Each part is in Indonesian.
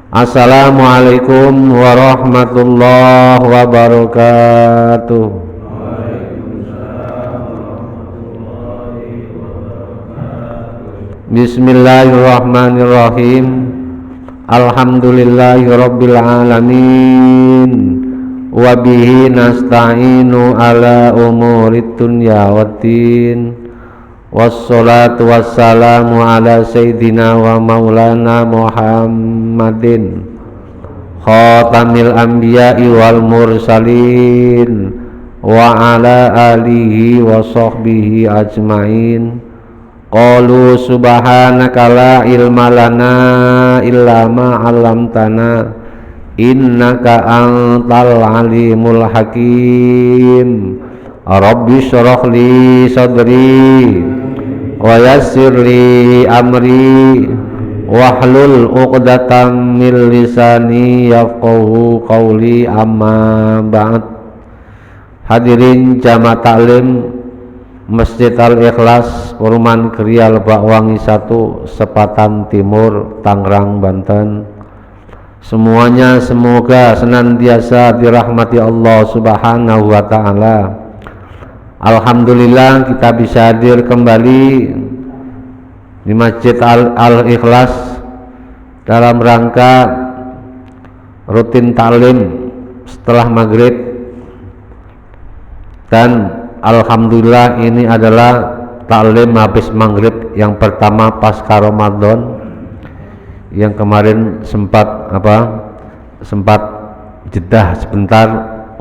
Assalamualaikum warahmatullahi wabarakatuh. Bismillahirrahmanirrahim. Alhamdulillahirabbil alamin. Wa bihi nasta'inu ala umurid dunya waddin. Wassalatu wassalamu ala sayyidina wa maulana Muhammadin khatamil anbiya'i wal mursalin wa ala alihi wa sahbihi ajmain. Qalu subhanaka la ilma lana illa ma 'allamtana innaka antal alimul hakim. Rabbi shrah li sadri wa yassir li amri wahlul 'uqdatam min lisani yafqahu qawli, amma ba'd. Hadirin jamaah taklim Masjid Al-Ikhlas Perumahan Krial Bakwangi 1 Sepatan Timur, Tangerang, Banten. Semuanya semoga senantiasa dirahmati Allah Subhanahu wa ta'ala. Alhamdulillah kita bisa hadir kembali di Masjid Al-Ikhlas dalam rangka rutin taklim setelah maghrib, dan alhamdulillah ini adalah taklim habis maghrib yang pertama pasca Ramadan. Yang kemarin sempat jedah sebentar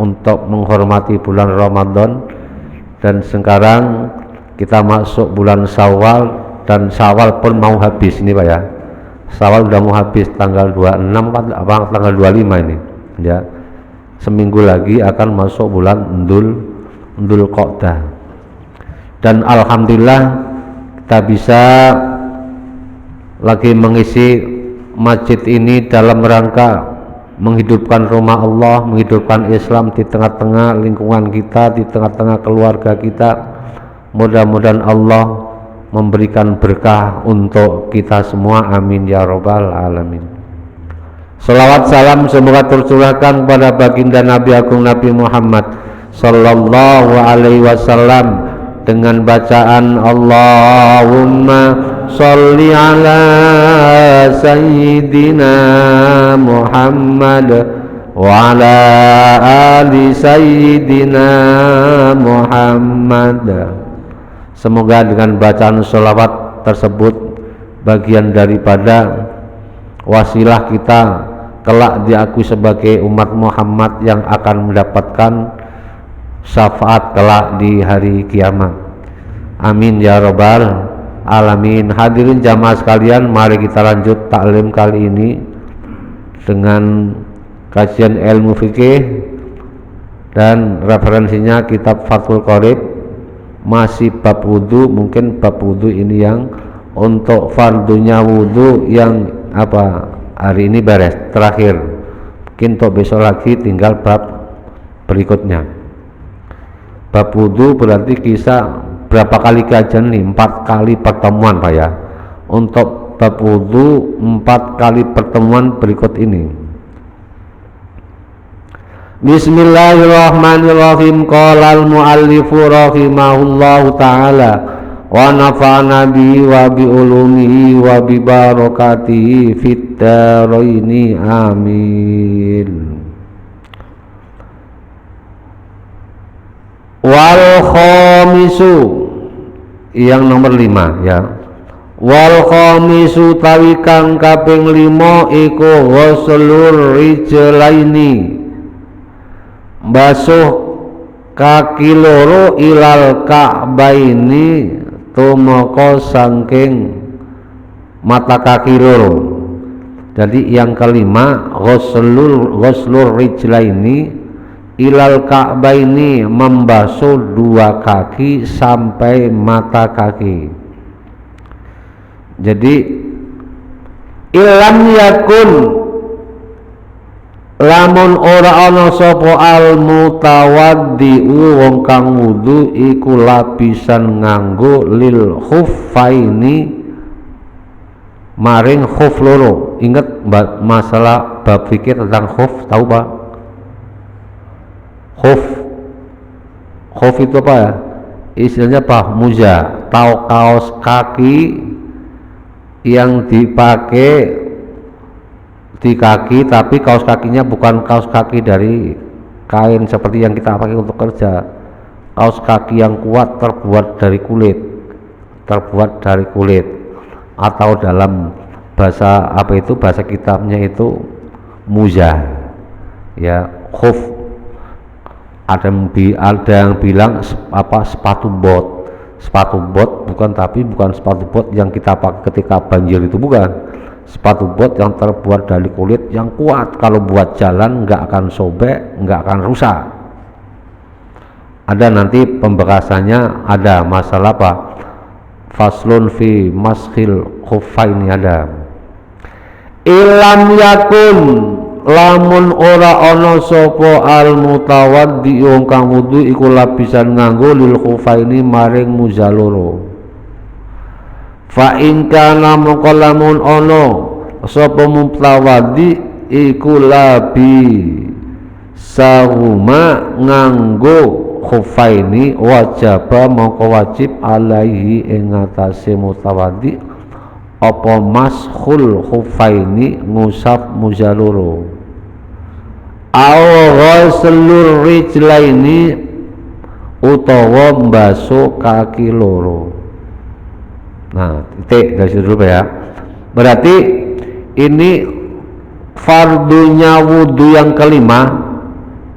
untuk menghormati bulan Ramadan, dan sekarang kita masuk bulan Syawal, dan Syawal pun mau habis ini Pak ya. Syawal udah mau habis tanggal 26 tanggal 25 ini ya. Seminggu lagi akan masuk bulan Dhul Qa'dah. Dan alhamdulillah kita bisa lagi mengisi masjid ini dalam rangka menghidupkan rumah Allah, menghidupkan Islam di tengah-tengah lingkungan kita, di tengah-tengah keluarga kita. Mudah-mudahan Allah memberikan berkah untuk kita semua, amin ya rabbal alamin. Salawat salam semoga tercurahkan kepada baginda Nabi Agung Nabi Muhammad sallallahu alaihi wasallam dengan bacaan Allahumma sholli ala sayyidina Muhammad wa ala ali sayyidina Muhammad. Semoga dengan bacaan sholawat tersebut bagian daripada wasilah kita kelak diakui sebagai umat Muhammad yang akan mendapatkan syafaat kelak di hari kiamat, amin ya rabbal alamin. Hadirin jamaah sekalian, mari kita lanjut taklim kali ini dengan kajian ilmu fikih, dan referensinya kitab Fathul Qorib, masih bab wudu. Mungkin bab wudu ini yang untuk fardunya wudu yang hari ini beres terakhir, mungkin untuk besok lagi tinggal bab berikutnya. Bab wudu berarti kisah berapa kali kajian nih? 4 kali pertemuan Pak ya. Untuk bab wudu 4 kali pertemuan berikut ini. Bismillahirrahmanirrahim. Qala al-muallifu rahimahullahu ta'ala wa nafa'ana bihi wa bi ulumihi wa bi barakatihi fid dharaini, amin. Wal khamisu, yang nomor 5 ya. Wal khamisu tawi kang kaping 5 iku ghuslur rijlaini, basuh kaki loro ilal ka'baini, tumeka saking mata kaki loro. Jadi yang kelima ghuslur rijlaini ilal ka'baini, membasuh 2 kaki sampai mata kaki. Jadi ilam yakun, lamun ora ana sapa al mutawaddi'u wong kang wudu iku lapisan nganggo lil khuffaini maring khuf loro. Ingat masalah bab fikir tentang khuf, tahu Pak? Khuf itu apa ya? Istilahnya apa? Muza, tahu kaos kaki yang dipakai di kaki, tapi kaos kakinya bukan kaos kaki dari kain seperti yang kita pakai untuk kerja. Kaos kaki yang kuat terbuat dari kulit, atau dalam bahasa apa itu, bahasa kitabnya itu muza ya, khuf. Ada yang bilang apa, sepatu bot bukan, tapi bukan sepatu bot yang kita pakai ketika banjir itu, bukan. Sepatu bot yang terbuat dari kulit yang kuat, kalau buat jalan nggak akan sobek, nggak akan rusak. Ada nanti pembahasannya, ada masalah apa, faslun fi maskhil khuffaini, ada. Ilam yakun, lamun ora ana sapa al mutawaddi wong kang wudu iku lapisan nganggo lil khuffaini maring muzaloro. Fa in kana mongko lamun ana sapa mutawaddi iku labi sahuma nganggo khuffaini, wajaba mongko wajib alaihi ing atase mutawaddi apa maskhul khuffaini, ngusap muzaloro, aw ghaslur rijlaini utawa mbasuh kaki loro. Nah, titik dari situ dulu ya. Berarti ini fardunya wudu yang kelima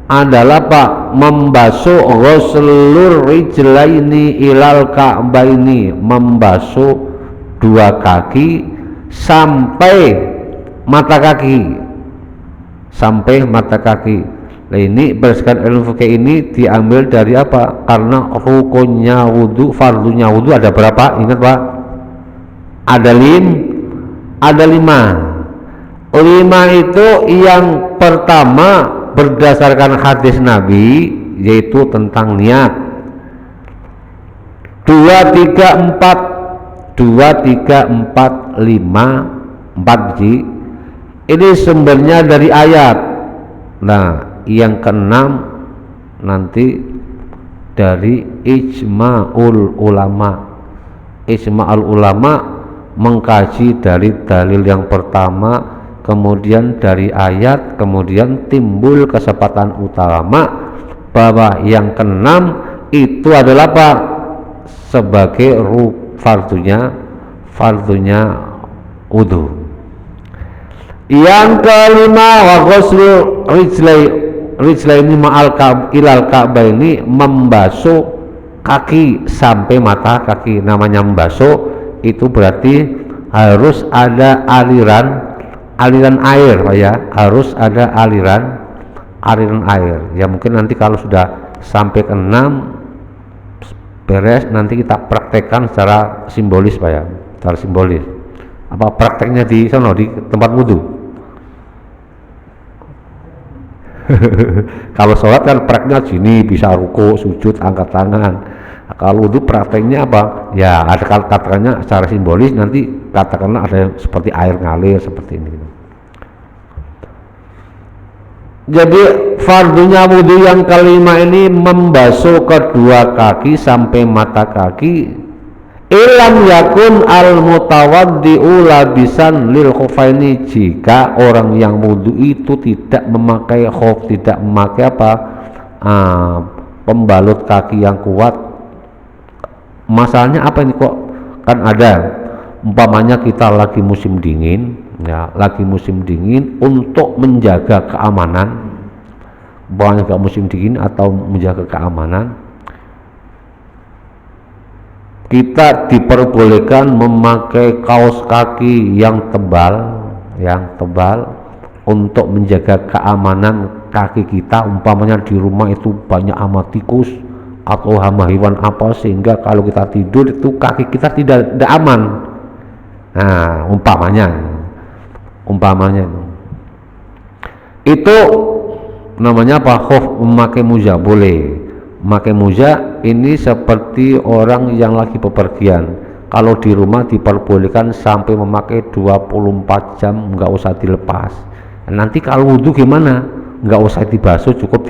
adalah Pak, membasuh ghuslur rijlaini ilal ka'baini, membasuh dua kaki sampai mata kaki, Nah, ini berdasarkan ilmu fikih ini diambil dari apa? Karena rukunnya wudu, fardunya wudu ada berapa? Ingat Pak? Ada lima. Lima itu yang pertama berdasarkan hadis Nabi, yaitu tentang niat. 2, 3, 4, 5, 4 biji. Ini sumbernya dari ayat. Nah, yang keenam nanti dari ijma'ul ulama mengkaji dari dalil yang pertama, kemudian dari ayat, kemudian timbul kesepakatan ulama bahwa yang keenam itu adalah apa? Sebagai fardunya wudu. Yang kelima, wa ghuslu rijlaini ma'al ilal ka'baini, membasuh kaki sampai mata kaki. Namanya membasuh itu berarti harus ada aliran air Pak ya, harus ada aliran air ya. Mungkin nanti kalau sudah sampai ke 6 beres, nanti kita praktekkan secara simbolis Pak ya, secara simbolis. Apa prakteknya di sana, di tempat wudu? Kalau sholat kan prakteknya gini, bisa ruku, sujud, angkat tangan. Kalau wudu prakteknya apa? Ya ada katakannya secara simbolis, nanti katakanlah ada seperti air ngalir seperti ini. Jadi fardunya wudu yang kelima ini membasuh kedua kaki sampai mata kaki. Ilam yakun al mutawaddi'u labisan lil khuffaini, jika orang yang wudu itu tidak memakai khuf, tidak memakai apa, pembalut kaki yang kuat. Masalahnya apa ini kok? Kan ada umpamanya kita lagi musim dingin ya, untuk menjaga keamanan, bukan juga musim dingin atau menjaga keamanan, kita diperbolehkan memakai kaos kaki yang tebal untuk menjaga keamanan kaki kita. Umpamanya di rumah itu banyak hama tikus atau hama hewan apa, sehingga kalau kita tidur itu kaki kita tidak aman. Nah, umpamanya itu namanya apa? Khuf, memakai muza boleh. Memakai muza ini seperti orang yang lagi bepergian, Kalau di rumah diperbolehkan sampai memakai 24 jam, nggak usah dilepas. Nanti kalau wudhu gimana? Nggak usah dibasuh, cukup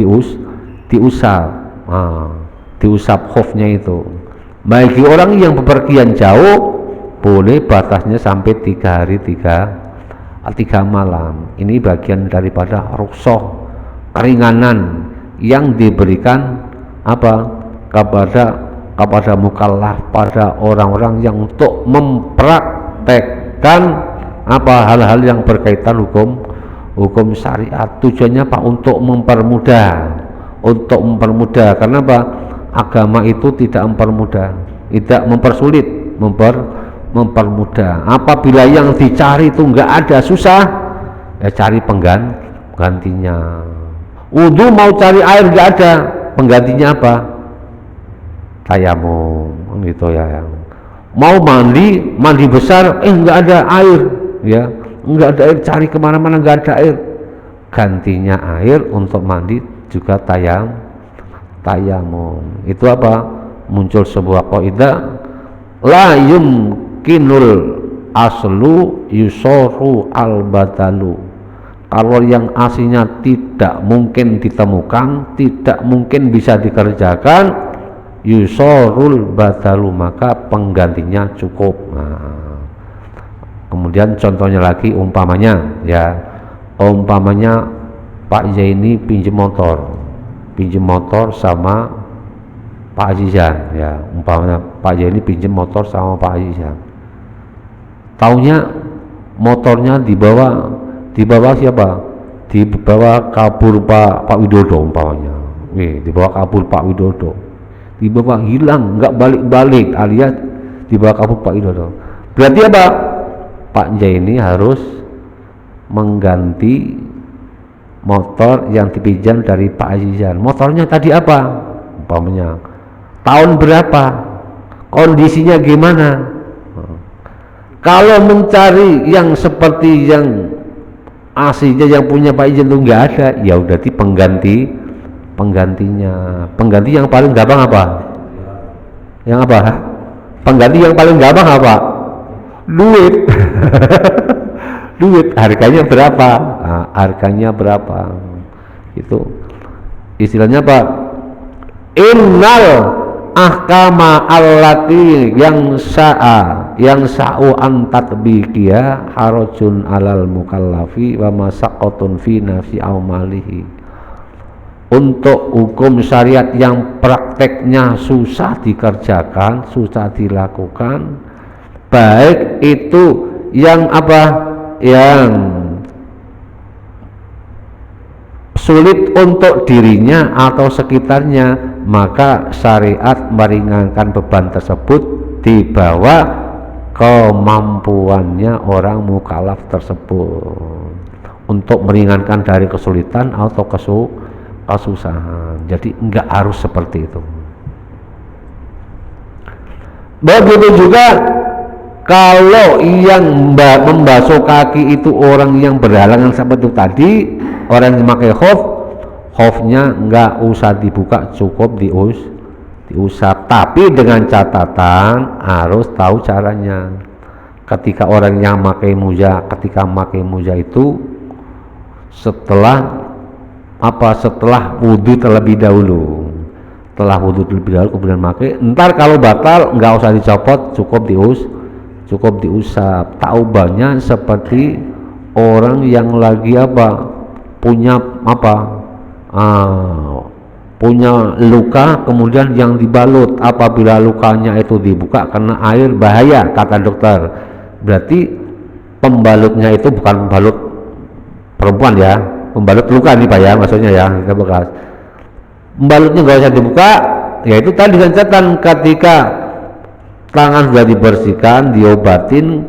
diusap. Diusap khufnya itu. Bagi orang yang bepergian jauh, boleh batasnya sampai 3 hari 3 malam. Ini bagian daripada rukhsah, keringanan yang diberikan kepada mukallaf, pada orang-orang yang untuk mempraktekkan hal-hal yang berkaitan hukum syariat. Tujuannya untuk mempermudah, karena agama itu tidak mempermudah, tidak mempersulit, mempermudah. Apabila yang dicari itu enggak ada, susah, ya cari penggantinya. Wudu mau cari air enggak ada, penggantinya apa? Tayamum, gitu ya. Mau mandi besar, enggak ada air, ya, enggak ada air, cari kemana-mana enggak ada air, gantinya air untuk mandi juga tayamum. Itu muncul sebuah kaidah, la yumkinul aslu yusoru al badalu. Kalau yang aslinya tidak mungkin ditemukan, tidak mungkin bisa dikerjakan, yusorul badalu, maka penggantinya cukup. Kemudian contohnya lagi, umpamanya Pak Zaini pinjam motor sama Pak Azizan, ya, umpamanya Pak Zaini pinjam motor sama Pak Azizan. Taunya motornya dibawa siapa? Dibawa kabur Pak Widodo umpamanya. Dibawa kabur Pak Widodo. Dibawa hilang, nggak balik-balik, alias dibawa kabur Pak Widodo. Berarti Pak Zaini harus mengganti motor yang dipinjam dari Pak Azizan. Motornya tadi umpamanya tahun berapa, kondisinya gimana. Kalau mencari yang seperti yang aslinya yang punya Pak Azizan itu nggak ada, ya udah penggantinya. Pengganti yang paling gampang pengganti yang paling gampang duit. Duit, harganya berapa? Itu istilahnya innal ahkama allati yang sa'u an tatbiqiya harajun alal mukallafi wa masaqatun fi nafsi amalihi. Untuk hukum syariat yang prakteknya susah dikerjakan, susah dilakukan, baik itu yang yang sulit untuk dirinya atau sekitarnya, maka syariat meringankan beban tersebut di bawah kemampuannya orang mukallaf tersebut, untuk meringankan dari kesulitan atau kesusahan. Jadi enggak harus seperti itu. Begitu juga kalau yang membasuh kaki itu orang yang berhalangan seperti itu tadi, orang yang memakai khufnya enggak usah dibuka, cukup diusap. Tapi dengan catatan harus tahu caranya. Ketika orang yang memakai moja itu setelah wudhu terlebih dahulu, kemudian pakai. Ntar kalau batal nggak usah dicopot, cukup diusap. Taubahnya seperti orang yang lagi punya luka kemudian yang dibalut. Apabila lukanya itu dibuka karena air, bahaya kata dokter. Berarti pembalutnya itu bukan pembalut perempuan ya, pembalut luka nih Pak ya, maksudnya ya, kita bekas. Pembalutnya nggak usah dibuka, yaitu tadi dengan catatan ketika tangan sudah dibersihkan, diobatin,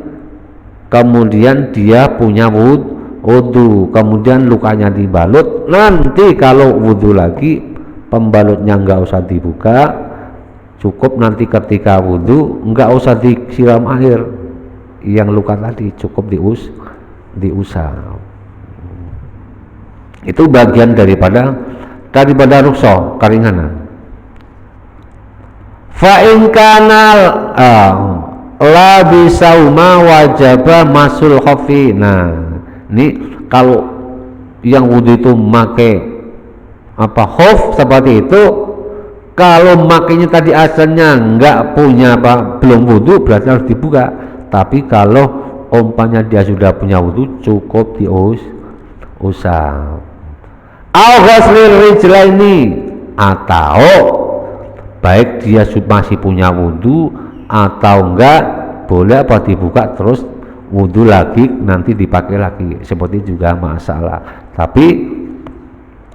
kemudian dia punya wudhu, kemudian lukanya dibalut. Nanti kalau wudhu lagi, pembalutnya nggak usah dibuka, cukup nanti ketika wudhu nggak usah disiram air, yang luka tadi cukup diusap. Itu bagian daripada rukhsah, keringanan. Fa in kanal la bisauma wajaba masul khafi. Nah, ini kalau yang wudu itu make apa khuf seperti itu, kalau makainya tadi asalnya enggak punya apa, belum wudu, berarti harus dibuka. Tapi kalau umpamanya dia sudah punya wudu, cukup diusap. Au ghuslil rijlaini, atau baik dia masih punya wudu atau enggak, boleh apa dibuka terus wudu lagi nanti dipakai lagi, seperti juga masalah. Tapi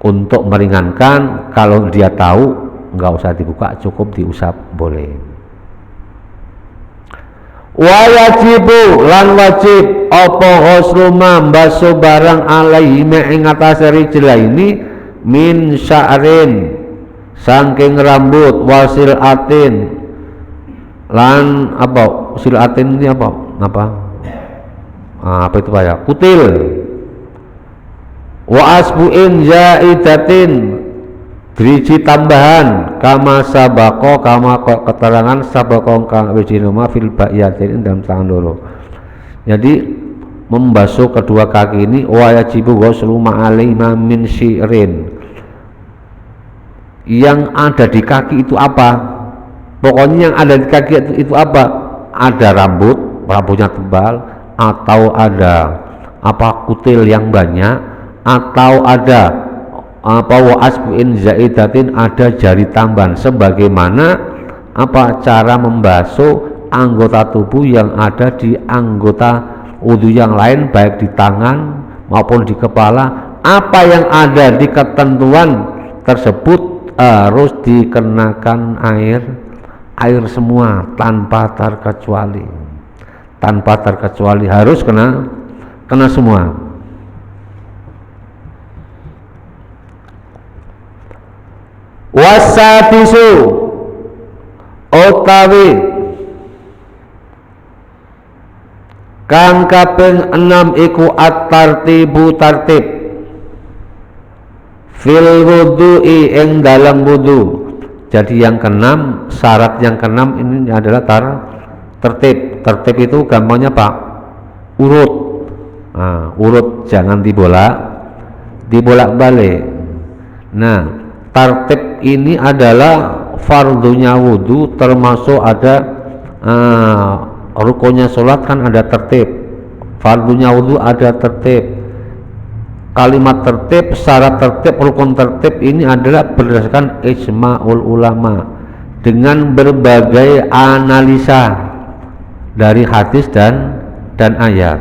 untuk meringankan, kalau dia tahu enggak usah dibuka, cukup diusap boleh. Wa yajibu lan wajib apa ghuslu mbasuh barang alaihi ing atase rijlaini min sya'rin saking rambut, wasil atin lan apa silatin ini apa itu Pak ya, kutil, wa asbu'in zaidatin driji tambahan, kama sabako kama keterangan sabako kang wijinuma fil ba'iyatin dalam tangan loro. Jadi membasuh kedua kaki ini wajibu ghuslu ma'alaima min syi'rin. Yang ada di kaki itu apa? Pokoknya yang ada di kaki itu apa? Ada rambutnya tebal, atau ada apa kutil yang banyak, atau ada apa wa asbu'in zaidatin, ada jari tambahan, sebagaimana apa cara membasuh anggota tubuh yang ada di anggota wudu yang lain, baik di tangan maupun di kepala. Apa yang ada di ketentuan tersebut harus dikenakan air semua tanpa terkecuali, harus kena semua. Wasadisu utawi kang kaping 6 iku at-tartibu tartib fil wudu'i ing dalam wudu. Jadi yang keenam, syarat yang keenam ini adalah tertib. Tertib itu gampangnya Pak, urut. Nah, urut, jangan dibolak-balik. Nah, tertib ini adalah fardunya wudu, termasuk ada rukunnya sholat kan ada tertib, fardunya wudu ada tertib. Kalimat tertib, syarat tertib, rukun tertib ini adalah berdasarkan ijma'ul ulama dengan berbagai analisa dari hadis dan ayat.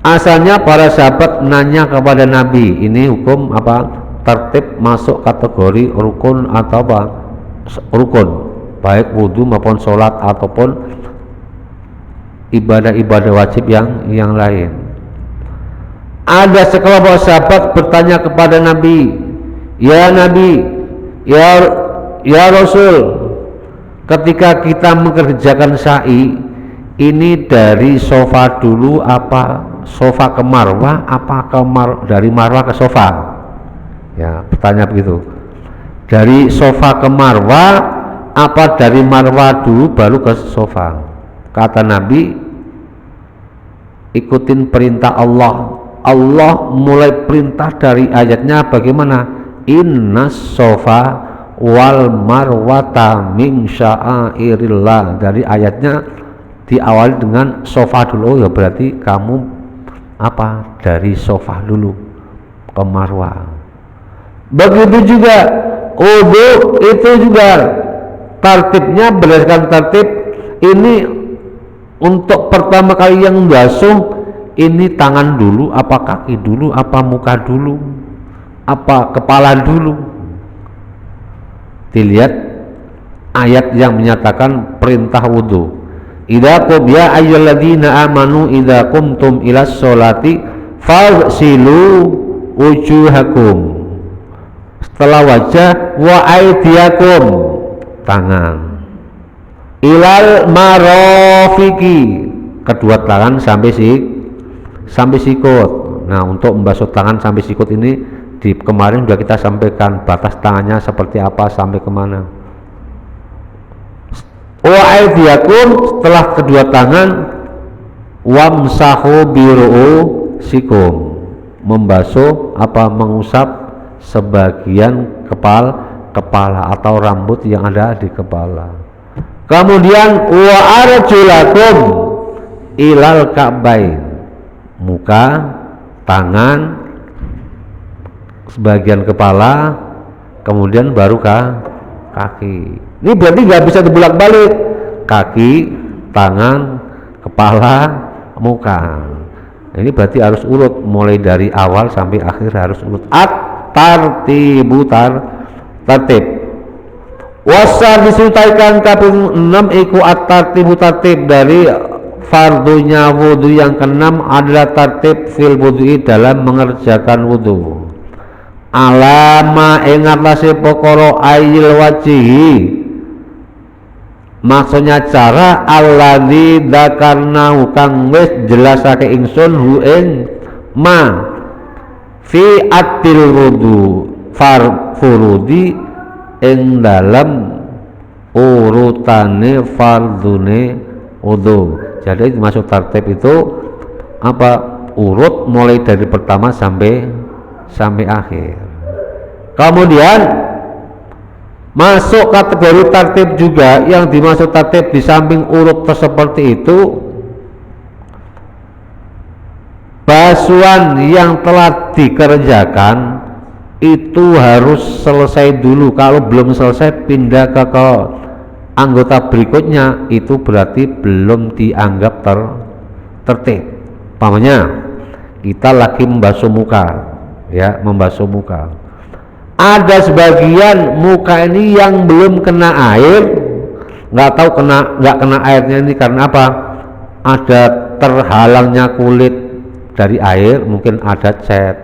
Asalnya para sahabat nanya kepada Nabi, ini hukum apa? Tertib masuk kategori rukun atau apa? Rukun, baik wudu maupun sholat ataupun ibadah-ibadah wajib yang lain. Ada sekelompok sahabat bertanya kepada Nabi, ya Nabi, ya Rasul, ketika kita mengerjakan sa'i ini dari sofa dulu apa sofa ke marwah, apa dari marwah ke sofa? Ya, bertanya begitu. Dari sofa ke marwah apa dari marwah dulu baru ke sofa? Kata Nabi, ikutin perintah Allah. Allah mulai perintah dari ayatnya bagaimana? Innas sofa wal marwata min sya'airillah. Dari ayatnya diawali dengan sofa dulu, ya berarti kamu apa? Dari sofa dulu ke marwah. Begitu juga wudu itu juga tertibnya berdasarkan tertib ini. Untuk pertama kali yang basuh ini tangan dulu, apa kaki dulu, apa muka dulu, apa kepala dulu. Dilihat ayat yang menyatakan perintah wudu. Idza qum ya ayyuhalladzina amanu idza qumtum ilas sholati faghsilu wujuhakum. Setelah wajah, wa aydiyakum, tangan, ilal marofiki, kedua tangan sampai sikut. Nah, untuk membasuh tangan sampai sikut ini kemarin sudah kita sampaikan batas tangannya seperti apa, sampai kemana. Wa aydiyakum, setelah kedua tangan, wamsahu biru'usikum, membasuh apa, mengusap sebagian kepala atau rambut yang ada di kepala. Kemudian wa arjulakum ilal ka'bain, muka, tangan, sebagian kepala, kemudian baru kaki. Ini berarti nggak bisa dibolak-balik, kaki, tangan, kepala, muka. Ini berarti harus urut, mulai dari awal sampai akhir harus urut. At-tartibu, tertib. Wasar disutaikan kaping 6 iku at-tartibu, tertib dari fardunya wudu yang keenam adalah tertib fil wudu'i, dalam mengerjakan wudu. Alama ingatlah pokoro ayil wajihi, maksudnya cara alladzi dzakarnahu kang wis jelasake ingsun hu ing ma fi atil wudu furudi ing dalam urutane fardune wudu. Jadi masuk tertib itu apa, urut mulai dari pertama sampai akhir. Kemudian masuk kategori tertib juga, yang dimaksud tertib di samping urut seperti itu, basuhan yang telah dikerjakan itu harus selesai dulu. Kalau belum selesai pindah ke anggota berikutnya, itu berarti belum dianggap tertib. Pamannya, kita lagi membasuh muka, ya, membasuh muka. Ada sebagian muka ini yang belum kena air, nggak tahu nggak kena airnya ini karena apa? Ada terhalangnya kulit dari air, mungkin ada cat,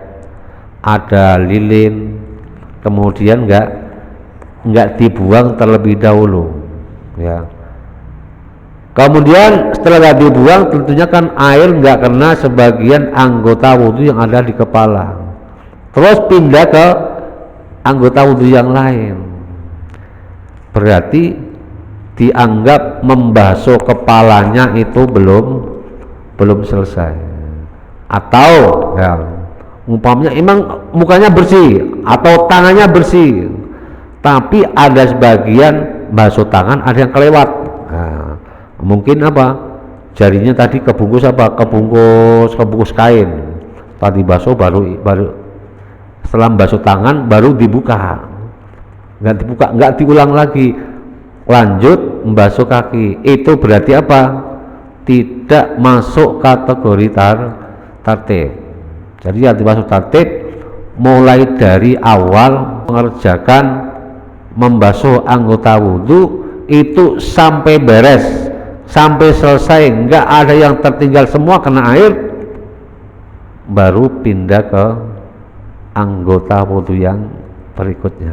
ada lilin, kemudian nggak dibuang terlebih dahulu, ya. Kemudian setelah nggak dibuang, tentunya kan air nggak kena sebagian anggota wudhu yang ada di kepala, terus pindah ke anggota wudhu yang lain, berarti dianggap membasuh kepalanya itu belum selesai. Atau ya, umpamanya emang mukanya bersih atau tangannya bersih, tapi ada sebagian basuh tangan ada yang kelewat. Nah, mungkin apa, jarinya tadi kebungkus apa, kebungkus kain, tadi basuh baru setelah basuh tangan baru dibuka, nggak diulang lagi, lanjut membasuh kaki. Itu berarti apa? Tidak masuk kategori tertib. Jadi yang dimaksud tertib mulai dari awal mengerjakan membasuh anggota wudhu itu sampai beres, sampai selesai, nggak ada yang tertinggal, semua kena air, baru pindah ke anggota wudhu yang berikutnya.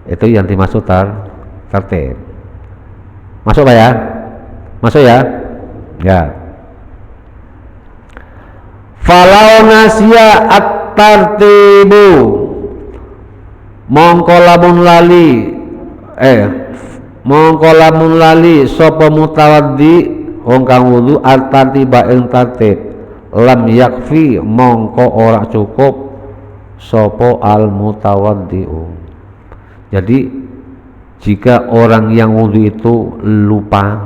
Itu yang dimaksud tertib. Masuk Pak ya? Masuk ya? Ya. Falau nasya at-tartibu, mongko lamun lali sapa mutawaddi wong kang wudu at-tartiba ing tertib, lam yakfi mongko ora cukup sopo al mutawaddi'u. Jadi jika orang yang wudhu itu lupa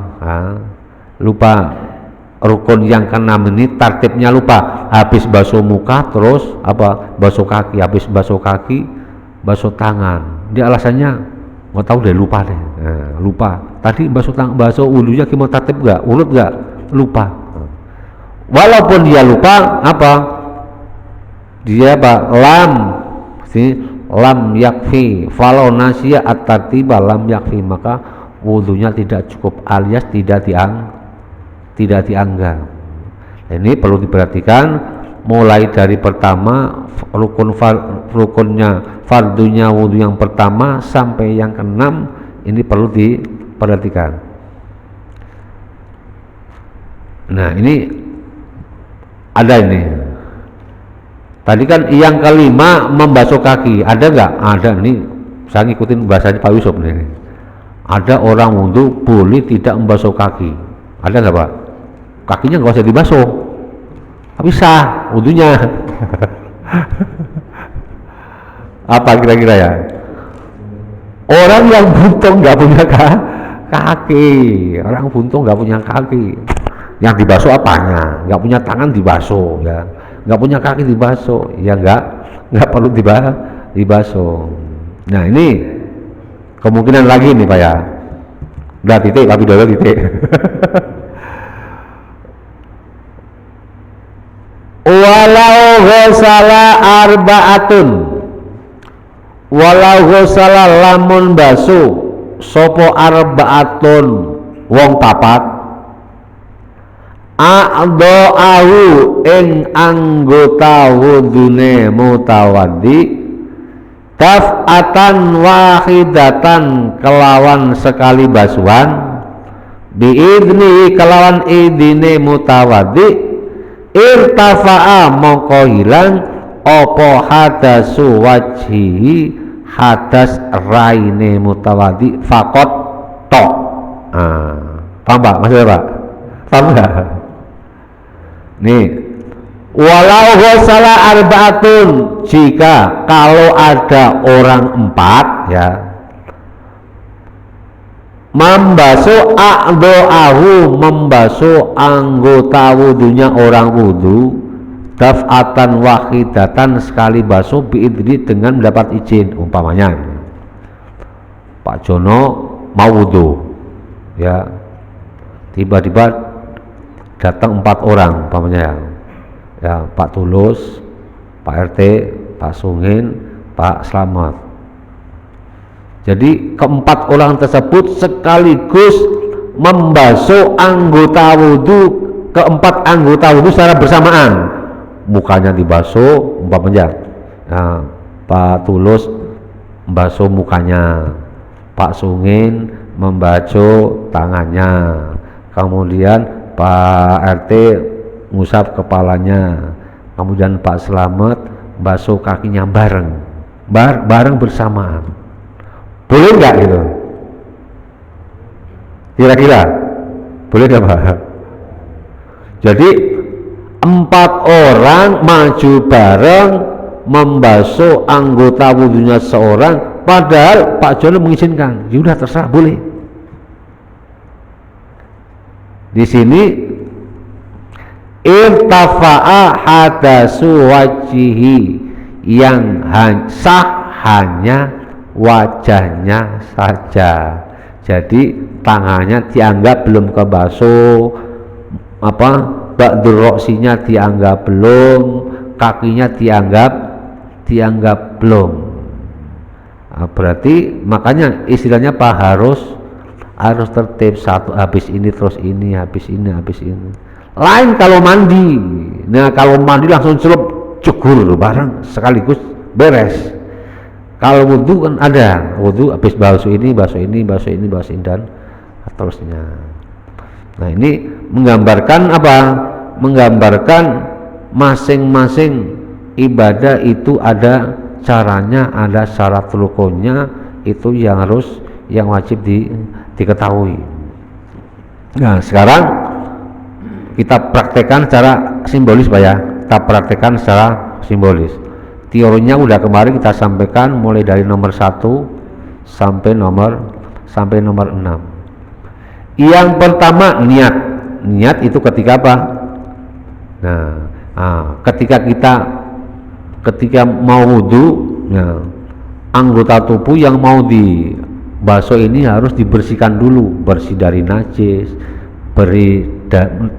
rukun yang keenam ini, tertibnya lupa, habis basuh muka terus apa, basuh kaki, habis basuh kaki basuh tangan, dia alasannya nggak tahu deh, lupa deh. Nah, lupa tadi basuh tangan, basuh wudhunya gimana, tertib nggak, urut nggak, lupa. Walaupun dia lupa apa, dia lam yakfi, falau nasya at-tartiba lam yakfi, maka wudhunya tidak cukup alias tidak dianggap. Ini perlu diperhatikan mulai dari pertama rukunnya fardunya wudhu yang pertama sampai yang keenam, ini perlu diperhatikan. Nah ini ada ini. Tadi kan yang kelima membasuh kaki, ada nggak? Ada, nih saya ngikutin bahasanya Pak Yusuf nih. Ada orang wudhu boleh tidak membasuh kaki. Ada nggak Pak? Kakinya nggak usah dibasuh, tapi sah wudhunya. Apa kira-kira ya? Orang yang buntung nggak punya kaki, orang buntung nggak punya kaki, yang dibasuh apanya? Nggak punya tangan dibasuh, ya. Nggak punya kaki dibasuh, ya nggak perlu dibasuh. Nah ini kemungkinan lagi nih Pak ya. Udah titik, tapi dulu titik. Walau ghusala arba'atun, walau ghusala lamun basu sopo arba'atun wong papat, a'dha'ahu ing anggota wudune mutawaddi taf'atan wahidatan kelawan sekali basuhan, biidni kelawan idine mutawaddi, irtafa'a mongko hilang opo hadasu wajhihi hadas raine mutawaddi fakot tok. Paham Pak? Maksudnya Pak? Paham nggak? Nih, walau ghusala arba'atun, jika kalau ada orang 4 ya membasuh a'dha'ahu, membasuh anggota wudunya orang wudu, daf'atan wahidatan sekali basuh, biidni dengan mendapat izin. Umpamanya Pak Jono mau wudu ya, tiba-tiba datang 4 orang umpamanya ya, Pak Tulus, Pak RT, Pak Sungin, Pak Slamet. Jadi keempat orang tersebut sekaligus membasuh anggota wudhu, keempat anggota wudhu secara bersamaan. Mukanya dibasuh umpamanya, nah, Pak Tulus membasuh mukanya, Pak Sungin membasuh tangannya, kemudian Pak RT ngusap kepalanya, kemudian Pak Slamet membasuh kakinya bareng bersamaan. Boleh nggak gitu? Kira-kira boleh nggak Pak? Jadi 4 orang maju bareng membasuh anggota wudhunya seorang, padahal Pak Jono mengizinkan. Ya udah terserah, boleh. Di sini irtafa'a hadasu wajhihi, yang sah hanya wajahnya saja. Jadi tangannya dianggap belum kebasuh, ba'dur roksinya dianggap belum, kakinya dianggap belum. Nah, berarti makanya istilahnya Pak harus tertib, satu habis ini terus ini, habis ini. Lain kalau mandi. Nah kalau mandi langsung celup cukur bareng sekaligus beres. Kalau wudhu kan ada wudhu habis basuh ini dan seterusnya. Nah ini menggambarkan apa? Menggambarkan masing-masing ibadah itu ada caranya, ada syarat rukunnya, itu yang wajib diketahui. Nah sekarang kita praktekkan secara simbolis Pak ya. Kita praktekkan secara simbolis. Teorinya udah kemarin kita sampaikan mulai dari nomor 1 sampai nomor 6. Yang pertama niat itu ketika apa? Ketika mau wudhu, nah, anggota tubuh yang mau dibasuh ini harus dibersihkan dulu, bersih dari najis,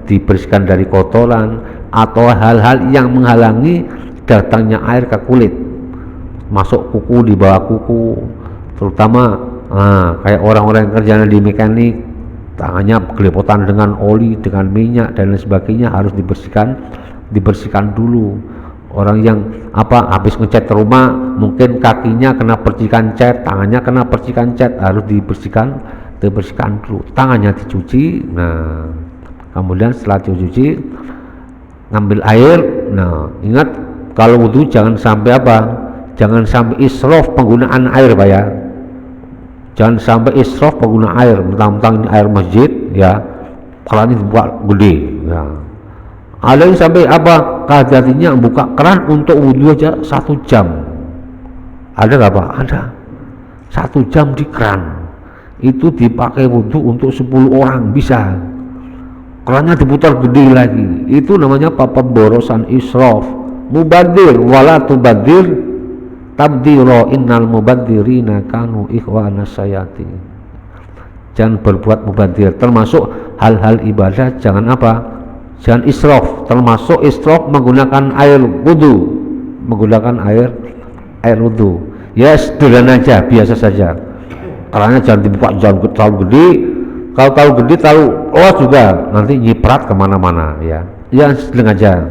dibersihkan dari kotoran atau hal-hal yang menghalangi datangnya air ke kulit, masuk kuku, di bawah kuku, terutama kayak orang-orang yang kerjanya di mekanik, tangannya gelepotan dengan oli, dengan minyak dan lain sebagainya, harus dibersihkan dulu. Orang yang habis ngecat rumah, mungkin kakinya kena percikan cat, tangannya kena percikan cat, harus dibersihkan dulu. Tangannya dicuci, nah kemudian setelah dicuci ngambil air. Nah ingat, kalau wudhu jangan sampai israf penggunaan air Pak ya. Jangan sampai israf pengguna air, mentang-mentang ini air masjid ya, kerannya dibuka gede ya. Ada yang sampai apa, hati-hatinya buka keran untuk wudhu aja 1 jam. Ada nggak Pak? Ada. 1 jam di keran itu dipakai wudhu untuk 10 orang bisa. Kerannya diputar gede lagi. Itu namanya pemborosan israf. Mubadir wala tubadir tabdiro innal mubadirina kanu ikhwana sayati. Jangan berbuat mubadir, termasuk hal-hal ibadah jangan apa? Jangan israf, termasuk israf menggunakan air wudu, menggunakan air wudu. Ya sederhana aja, biasa saja. Karena jangan dibuka, jangan terlalu gede. Kalau terlalu gede, terlalu luas juga nanti nyiprat kemana-mana ya. Ya sedang aja,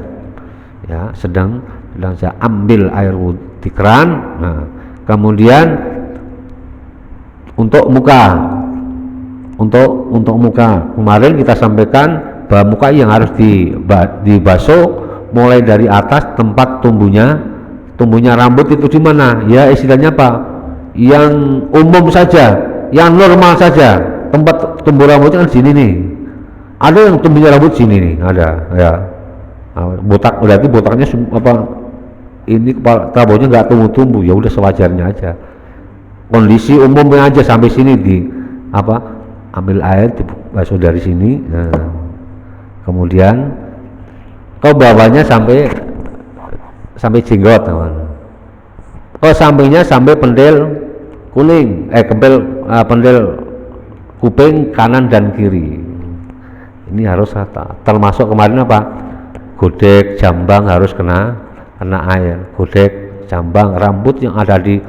ya sedang aja. Ambil air wudu di keran. Nah, kemudian untuk muka, untuk muka kemarin kita sampaikan bahwa muka yang harus dibasuh mulai dari atas tempat tumbuhnya rambut itu di mana? Ya istilahnya apa? Yang umum saja, yang normal saja. Tempat tumbuh rambutnya kan sini nih. Ada yang tumbuhnya rambut sini nih, ada ya. Botak, berarti botaknya apa? Ini kepala rambutnya nggak tumbuh-tumbuh, ya udah sewajarnya aja. Kondisi umumnya aja sampai sini di apa? Ambil air dibasuh dari sini. Nah, kemudian ke bawahnya sampai jenggot, teman. Ke sampingnya sampai pendel kuning, pendel kuping kanan dan kiri. Ini harus rata. Termasuk kemarin apa? Godek, jambang harus kena air. Godek, jambang, rambut yang ada di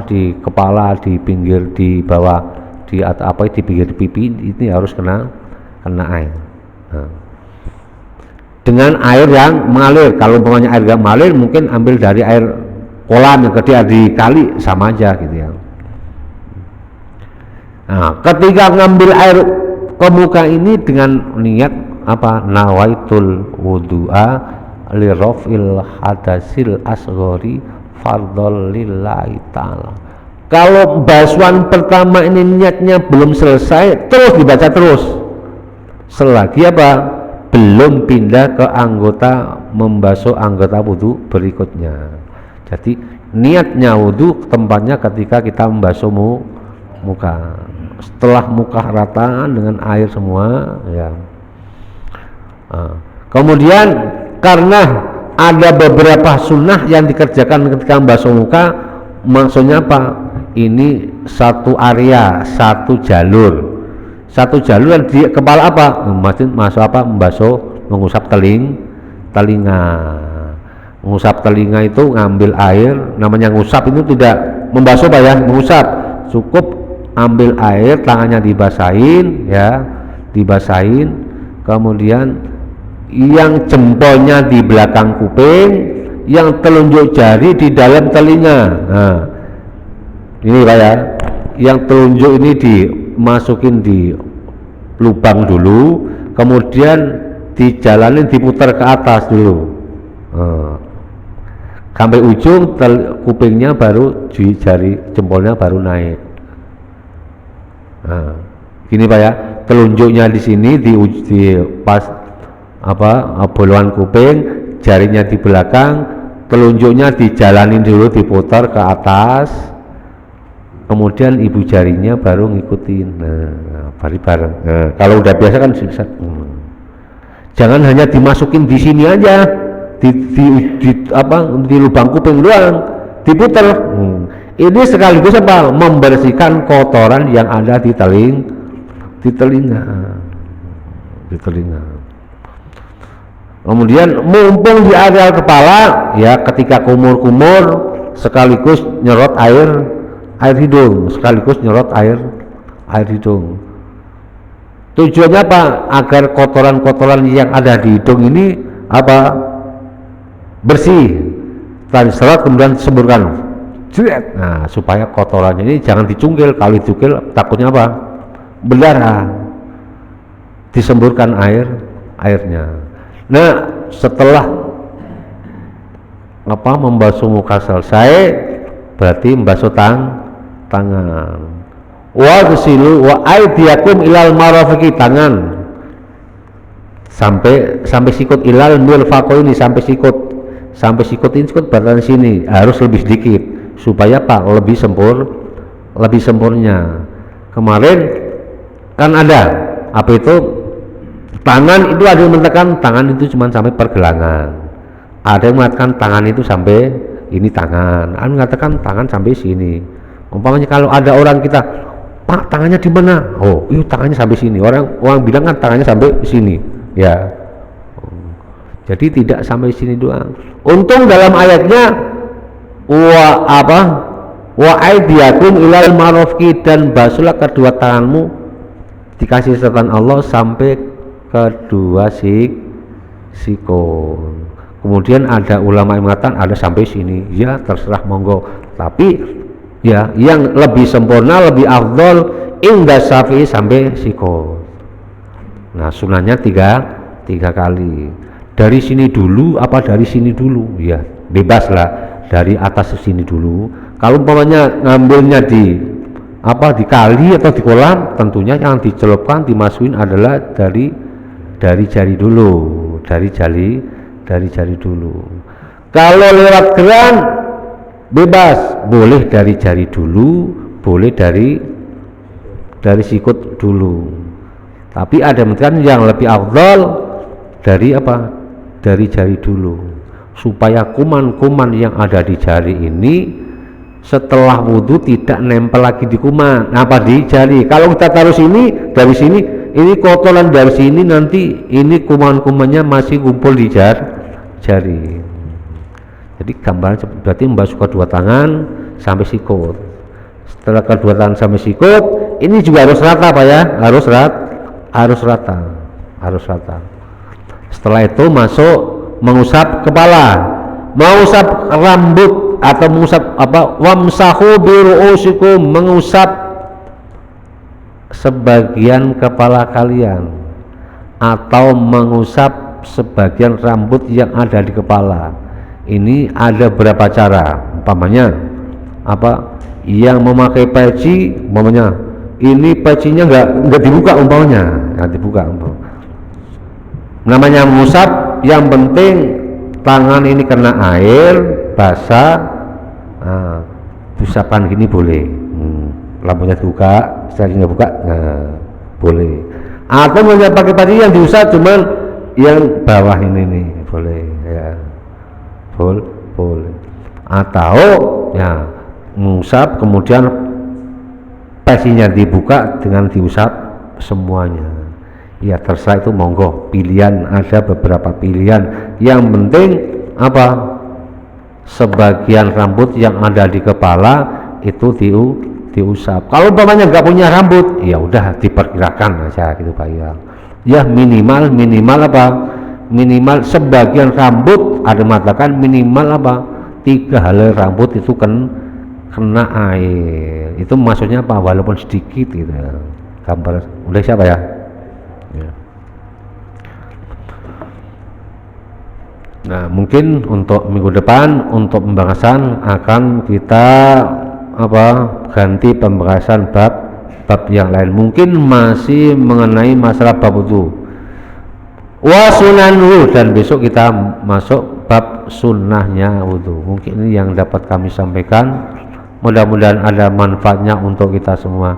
di kepala, di pinggir, di bawah, di pinggir pipi ini harus kena air. Nah, dengan air yang mengalir. Kalau umpamanya air yang mengalir, mungkin ambil dari air kolam yang gede di kali, sama aja gitu ya. Nah, ketika ngambil air ke muka ini dengan niat apa? Nawaitul wudu'a li raf'il hadasil asghari fardhol lillahi ta'ala. Kalau basuhan pertama ini niatnya belum selesai, terus dibaca terus. Selagi apa? Belum pindah ke anggota membasuh anggota wudu berikutnya. Jadi niatnya wudu tempatnya ketika kita membasuh muka. Setelah muka rata dengan air semua ya. Kemudian karena ada beberapa sunnah yang dikerjakan ketika membasuh muka, maksudnya apa? Ini satu area, satu jalur yang di kepala apa? Masuk apa? Mengusap telinga. Mengusap telinga itu ngambil air, namanya ngusap itu tidak membasuh Pak ya, mengusap. Cukup ambil air, tangannya dibasahin ya, kemudian yang jempolnya di belakang kuping, yang telunjuk jari di dalam telinga. Nah, ini Pak ya, yang telunjuk ini dimasukin di lubang dulu, kemudian dijalanin, diputar ke atas dulu. Sampai ujung kupingnya, baru jari jempolnya baru naik. Nah, gini Pak ya, telunjuknya di sini di pas bolohan kuping, jarinya di belakang, telunjuknya dijalanin dulu, diputar ke atas, kemudian ibu jarinya baru ngikutin. Nah, bareng. Nah, kalau udah biasa kan susah. Jangan hanya dimasukin di sini aja, di lubang kuping doang, diputar. Ini sekaligus apa? Membersihkan kotoran yang ada di telinga. Kemudian mumpung di area kepala ya, ketika kumur-kumur sekaligus nyerot air hidung, Tujuannya apa? Agar kotoran-kotoran yang ada di hidung ini apa? Bersih, terserot kemudian disemburkan. Nah, supaya kotorannya ini jangan dicungkil. Kalau dicungkil takutnya apa? Berdarah. Disemburkan airnya. Nah, setelah membasuh muka selesai, berarti membasuh tangan. Waghsilu wa aydiyakum ilal marafiqi, tangan sampai sikut, ilal mirfaqaini, sampai sikut ini sikut badan sini harus lebih sedikit supaya apa? Lebih sempurna. Kemarin kan ada apa itu, tangan itu ada yang mengatakan tangan itu cuma sampai pergelangan, ada yang mengatakan tangan itu sampai ini tangan, ada yang mengatakan tangan sampai sini. Umpamanya kalau ada orang kita, Pak tangannya di mana? Oh iya tangannya sampai sini, orang bilang kan tangannya sampai sini ya. Jadi tidak sampai sini doang. Untung dalam ayatnya wa aydiyakum ilal marafiqi, dan basuhlah kedua tanganmu dikasih setan Allah sampai kedua sikut. Kemudian ada ulama yang mengatakan ada sampai sini, ya terserah monggo, tapi ya yang lebih sempurna, lebih afdol inda Syafi'i sampai sikut. Nah sunahnya tiga kali. Dari sini dulu apa dari sini dulu? Ya bebas lah, dari atas ke sini dulu. Kalau umpamanya ngambilnya di kali atau di kolam, tentunya yang dicelupkan, dimasukin adalah dari jari dulu, dari jari dulu. Kalau lewat keran bebas, boleh dari jari dulu, boleh dari sikut dulu. Tapi ada yang lebih afdal dari jari dulu, supaya kuman-kuman yang ada di jari ini setelah wudhu tidak nempel lagi di kuman, di jari. Kalau kita taruh sini, dari sini ini kotoran, dari sini nanti ini kuman-kumannya masih kumpul di jari. Jadi gambaran berarti membasuh kedua tangan sampai sikut. Setelah kedua tangan sampai sikut, ini juga harus rata Pak ya, harus rata. Setelah itu masuk mengusap kepala, mengusap rambut atau mengusap wamsahu biru'usikum, mengusap sebagian kepala kalian atau mengusap sebagian rambut yang ada di kepala. Ini ada berapa cara, umpamanya yang memakai peci, umpamanya ini pecinya nggak dibuka, namanya mengusap, yang penting tangan ini kena air basah, usapan gini boleh, lampunya dibuka, setelahnya buka, boleh. Atau mau pakai peci yang diusap cuman yang bawah ini nih, boleh ya, boleh. Atau ya mengusap kemudian pecinya dibuka dengan diusap semuanya, ya terserah, itu monggo, pilihan, ada beberapa pilihan. Yang penting sebagian rambut yang ada di kepala itu diusap. Kalau umpamanya nggak punya rambut, ya udah diperkirakan aja gitu Pak ya, minimal minimal sebagian rambut, ada mengatakan minimal 3 helai rambut itu kena air. Itu maksudnya walaupun sedikit gitu. Gambar udah siapa ya? Nah mungkin untuk minggu depan untuk pembahasan akan kita ganti pembahasan bab yang lain, mungkin masih mengenai masalah bab wudu wa sunanuhu, dan besok kita masuk bab sunnahnya wudu. Mungkin ini yang dapat kami sampaikan, mudah-mudahan ada manfaatnya untuk kita semua.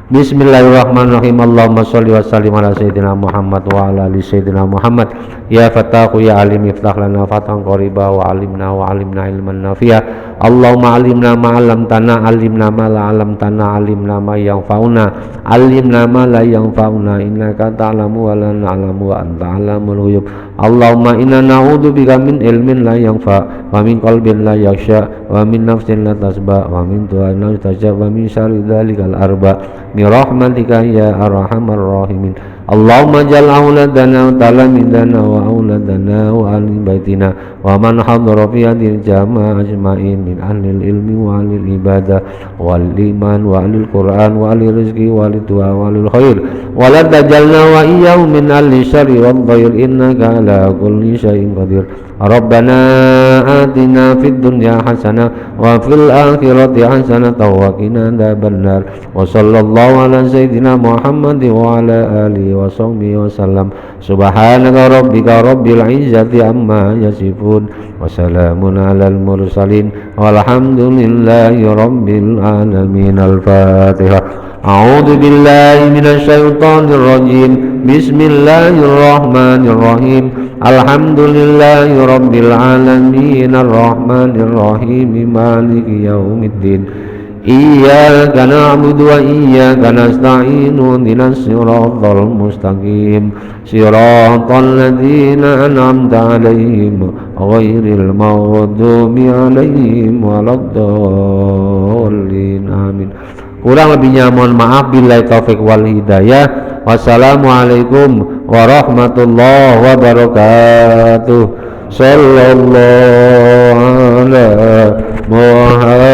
Bismillahirrahmanirrahim. Allahumma sholli wa sallim ala sayyidina Muhammad wa ala ali sayyidina Muhammad. Ya Fatahu ya alim, iftah lana fathan qariba wa alimna ilman nafi'a. Allahumma alimna ma 'allamtana, alimna ma la 'allamtana, alimna ma yanfa'una, alimna ma la yanfa'una, innaka ta'lamu wa la na'lamu wa anta 'allamul ghuyub. Allahumma inna na'udzubika min ilmin la yanfa', wa min qalbin la yakhsha, wa min nafsin la tasba', wa min du'ain la yustajab, wa min syarri dzalikal arba' bi rahmatika ya arhamar rahimin. Allahumma jal auladana wa talamidana wa auladana wa ahli baitina wa man hadara fi hadhil jamaah ajma'in min ahli ilmi wa ahli ibadah wal iman wa ahli Qur'an wa ahli rizqi wa ahli du'a wa ahli khair wa la tajalna wa iyyahum min ahli syarri wad dhair innaka ala kulli syai'in qadir. Rabbana atina fid dunya hasanah wa fil akhirati hasanah wa qina adzabannar. Wa sallallahu ala sayyidina Muhammad wa ala alihi wa sahbihi wa sallam. Subhanaka rabbika rabbil izzati amma yasifun wa salamun alal mursalin walhamdulillahi rabbil alamin. Al-Fatihah. A'udzu billahi minasy syaithanir rajim. Bismillahirrahmanirrahim. Alhamdulillahi rabbil alamin arrahmanir rahim maliki yaumiddin. Iyyaka na'budu wa iyyaka nasta'in ihdinas siratal mustaqim siratal ladzina an'amta 'alaihim ghairil maghdubi 'alaihim waladdallin. Amin. Kurang lebihnya mohon maaf, billahi taufik wal hidayah. Wassalamualaikum warahmatullahi wabarakatuh. Sallallahu ala Muhammad